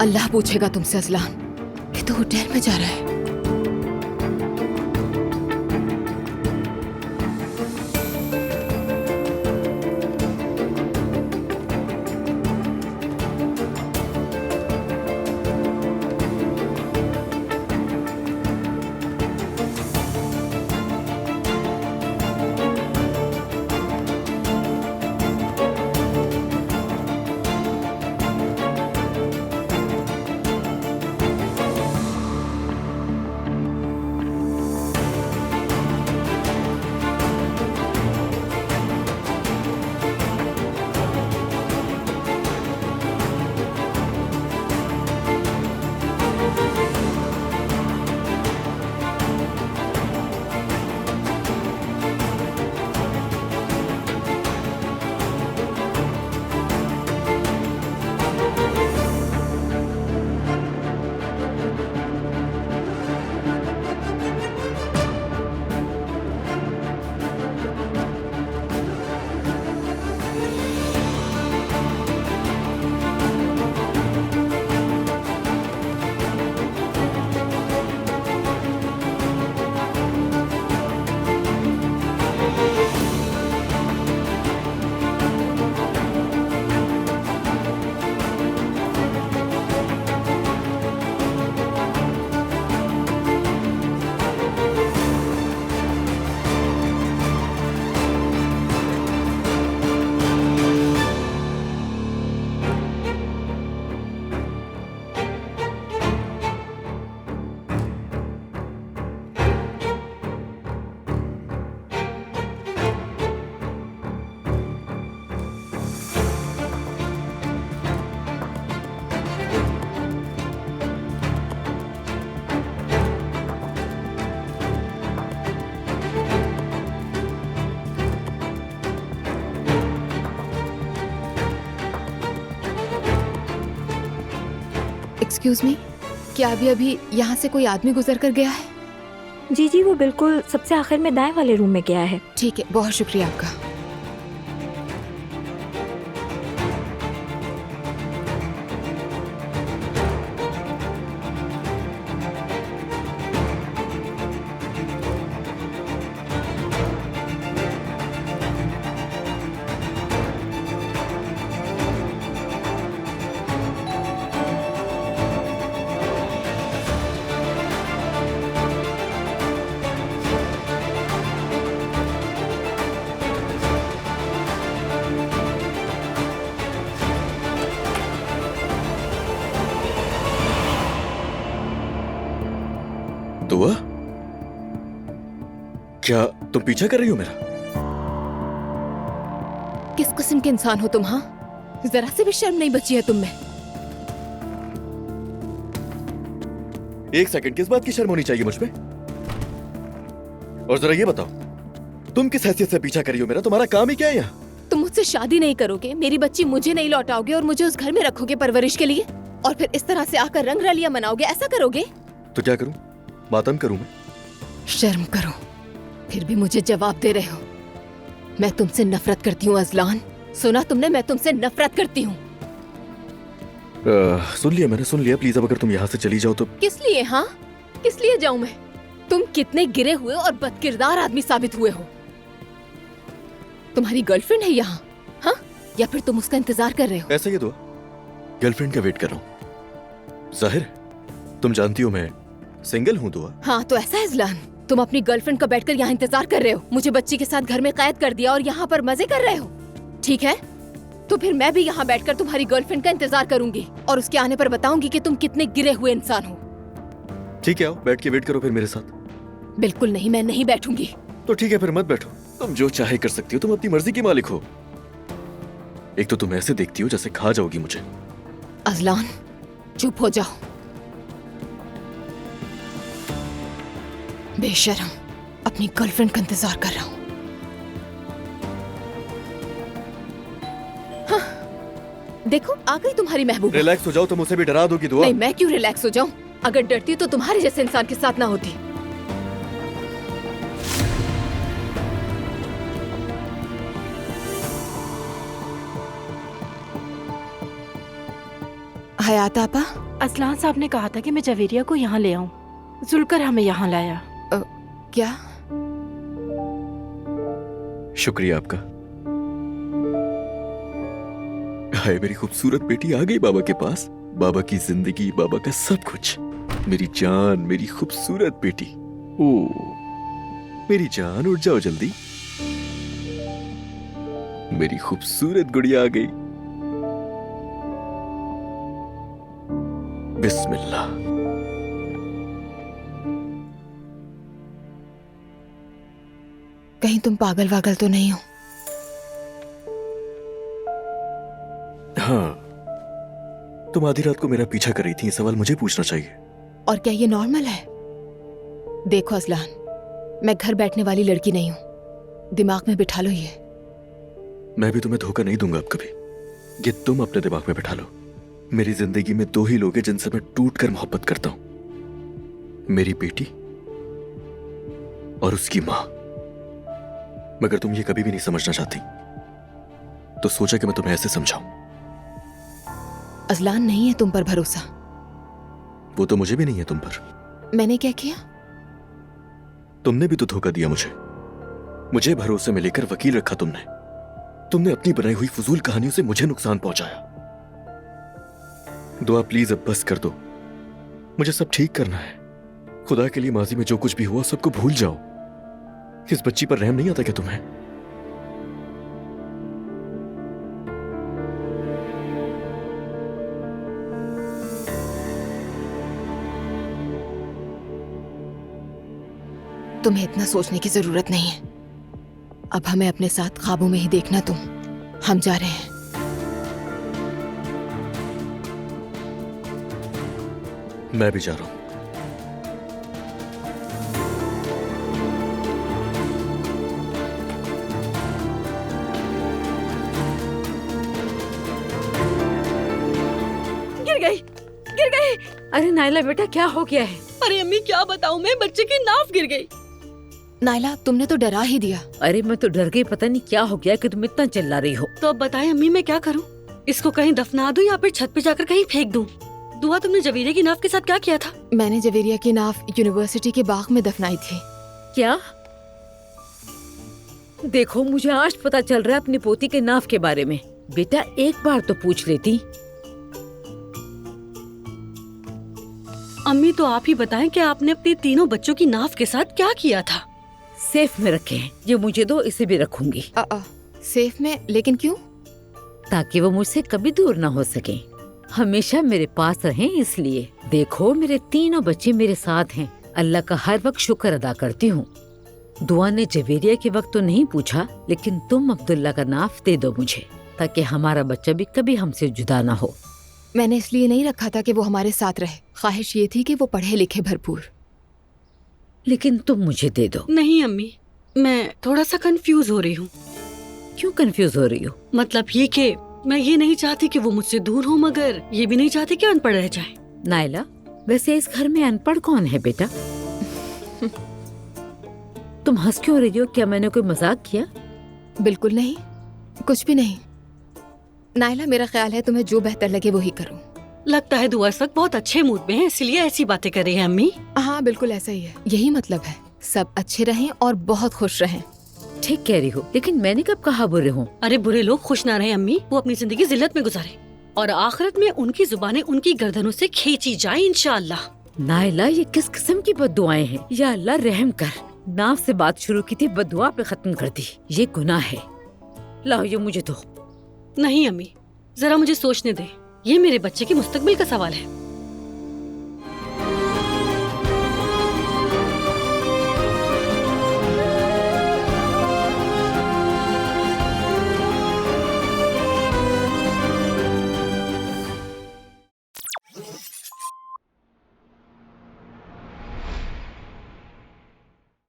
अल्लाह पूछेगा तुमसे अजलान कि तू होटल में जा रहा है। एक्सक्यूज मी, क्या अभी अभी यहाँ से कोई आदमी गुजर कर गया है? जी जी, वो बिल्कुल सबसे आखिर में दाएं वाले रूम में गया है। ठीक है, बहुत शुक्रिया आपका। दुआ, क्या तुम पीछा कर रही हो मेरा? किस किस्म के इंसान हो तुम? हाँ, जरा से भी शर्म नहीं बची है तुम में। एक सेकंड, किस बात की शर्म होनी चाहिए मुझ पे? और जरा ये बताओ, तुम किस हैसियत से पीछा कर रही हो मेरा? तुम्हारा काम ही क्या है यहाँ? तुम मुझसे शादी नहीं करोगे, मेरी बच्ची मुझे नहीं लौटाओगे और मुझे उस घर में रखोगे परवरिश के लिए, और फिर इस तरह से आकर रंग रलियां मनाओगे, ऐसा करोगे? तो क्या करूं? मातम करूं मैं? शर्म करो, फिर भी मुझे जवाब दे रहे हो। मैं तुमसे नफरत करती हूँ अजलान, सुना तुमने? मैं तुमसे नफरत करती हूँ। सुन लिया मैंने, सुन लिया। प्लीज अब अगर तुम यहाँ से चली जाओ तो। किस लिए? हाँ, किस लिए जाऊं मैं? तुम कितने गिरे हुए और बदकिरदार आदमी साबित हुए हो। तुम्हारी गर्लफ्रेंड है यहाँ, हाँ? या फिर तुम उसका इंतजार कर रहे हो? ऐसा ही दुआ, गर्लफ्रेंड का वेट कर रहा हूँ। जाहिर, तुम जानती हो मैं सिंगल हूँ दुआ। हाँ, तो ऐसा है अजलान, तुम अपनी गर्लफ्रेंड का बैठकर यहाँ इंतजार कर रहे हो, मुझे बच्ची के साथ घर में कैद कर दिया और यहाँ पर मजे कर रहे हो। ठीक है, तो फिर मैं भी यहाँ बैठकर तुम्हारी गर्लफ्रेंड का इंतजार करूंगी और उसके आने पर बताऊंगी कि तुम कितने गिरे हुए इंसान हो। ठीक है, आओ बैठ के वेट करो फिर मेरे साथ। बिल्कुल नहीं, मैं नहीं बैठूंगी। तो ठीक है, फिर मत बैठो। तुम जो चाहे कर सकती हो, तुम अपनी मर्जी की मालिक हो। एक तो तुम ऐसे देखती हो जैसे खा जाओगी मुझे। अजलान, चुप हो जाओ। बेशरम, अपनी गर्लफ्रेंड का इंतजार कर रहा हूँ। हाँ, देखो आ गई तुम्हारी महबूबा। रिलैक्स हो जाओ, तुम उसे भी डरा दोगी दुआ। नहीं, मैं क्यों रिलैक्स हो जाऊं? अगर डरती तो तुम्हारे जैसे इंसान के साथ ना होती। हयात आपा, असलान साहब ने कहा था कि मैं जवेरिया को यहाँ ले आऊं। जुलकर हमें यहाँ लाया। क्या? शुक्रिया आपका। हाय मेरी खूबसूरत बेटी आ गई बाबा के पास। बाबा की जिंदगी, बाबा का सब कुछ। मेरी जान, मेरी खूबसूरत बेटी। ओ मेरी जान, उठ जाओ जल्दी। मेरी खूबसूरत गुड़िया आ गई। बिस्मिल्लाह। कहीं तुम पागल वागल तो नहीं हो? हाँ, तुम आधी रात को मेरा पीछा कर रही थी, ये सवाल मुझे पूछना चाहिए। और क्या ये नॉर्मल है? देखो असलान, मैं घर बैठने वाली लड़की नहीं हूं, दिमाग में बिठा लो ये। मैं भी तुम्हें धोखा नहीं दूंगा अब कभी। ये तुम अपने दिमाग में बिठा लो। मेरी जिंदगी में दो ही लोग हैं जिनसे मैं टूट कर मोहब्बत करता हूं, मेरी बेटी और उसकी मां। मगर तुम ये कभी भी नहीं समझना चाहती, तो सोचा कि मैं तुम्हें ऐसे समझाऊं। असलान, नहीं है तुम पर भरोसा। वो तो मुझे भी नहीं है तुम पर। मैंने क्या किया? तुमने भी तो धोखा दिया मुझे। मुझे भरोसे में लेकर वकील रखा तुमने। तुमने अपनी बनाई हुई फजूल कहानियों से मुझे नुकसान पहुंचाया। दुआ प्लीज अब बस कर दो। मुझे सब ठीक करना है। खुदा के लिए माजी में जो कुछ भी हुआ सबको भूल जाओ। इस बच्ची पर रहम नहीं आता क्या तुम्हें? तुम्हें इतना सोचने की जरूरत नहीं है। अब हमें अपने साथ ख्वाबों में ही देखना तुम। हम जा रहे हैं। मैं भी जा रहा हूं। गिर गई, गिर गई। अरे नाइला बेटा, क्या हो गया है? अरे अम्मी क्या बताऊं मैं, बच्चे की नाव गिर गई। नाइला, तुमने तो डरा ही दिया। अरे मैं तो डर गई, पता नहीं क्या हो गया कि तुम इतना चिल्ला रही हो। तो अब बताएं अम्मी, मैं क्या करूं? इसको कहीं दफना दूं या फिर छत पे जाकर कहीं फेंक दूं? दुआ, तुमने जवेरिया की नाव के साथ क्या किया था? मैंने जवेरिया की नाव यूनिवर्सिटी के बाग में दफनाई थी। क्या? देखो, मुझे आज पता चल रहा है अपनी पोती के नाव के बारे में। बेटा एक बार तो पूछ लेती। अम्मी तो आप ही बताएं कि आपने अपने तीनों बच्चों की नाव के साथ क्या किया था? सेफ में रखे हैं। ये मुझे दो, इसे भी रखूंगी। सेफ में? लेकिन क्यों? ताकि वो मुझसे कभी दूर ना हो सके, हमेशा मेरे पास रहें इसलिए। देखो, मेरे तीनों बच्चे मेरे साथ हैं। अल्लाह का हर वक्त शुक्र अदा करती हूँ। दुआ ने जवेरिया के वक्त तो नहीं पूछा, लेकिन तुम अब्दुल्ला का नाफ दे दो मुझे, ताकि हमारा बच्चा भी कभी हमसे जुदा ना हो। मैंने इसलिए नहीं रखा था कि वो हमारे साथ रहे। ख्वाहिश ये थी कि वो पढ़े लिखे भरपूर। लेकिन तुम मुझे दे दो। नहीं अम्मी, मैं थोड़ा सा कंफ्यूज हो रही हूँ। क्यों कंफ्यूज हो रही हो? मतलब ये कि मैं ये नहीं चाहती कि वो मुझसे दूर हो, मगर ये भी नहीं चाहती कि अनपढ़ रह जाए। नाइला, वैसे इस घर में अनपढ़ कौन है बेटा? तुम हंस क्यों रही हो? क्या मैंने कोई मजाक किया? बिल्कुल नहीं, कुछ भी नहीं। नाइला, मेरा ख्याल है तुम्हें जो बेहतर लगे वही करो। लगता है दुआ इस वक्त बहुत अच्छे मूड में है, इसलिए ऐसी बातें कर रही है अम्मी। हाँ बिल्कुल ऐसा ही है। यही मतलब है, सब अच्छे रहें और बहुत खुश रहें। ठीक कह रही हो, लेकिन मैंने कब कहा बुरे हूँ? अरे बुरे लोग खुश ना रहे अम्मी, वो अपनी जिंदगी जिल्लत में गुजारे और आखिरत में उनकी जुबानें उनकी गर्दनों से खींची जाए इंशाअल्लाह। नाइला, ये किस किस्म की बद्दुआएं हैं? या अल्लाह रहम कर। नाव से बात शुरू की थी, बद्दुआ पे खत्म कर दी। ये गुनाह है। लाओ ये मुझे दो। नहीं अम्मी, जरा मुझे सोचने दे। ये मेरे बच्चे के मुस्तकबिल का सवाल है।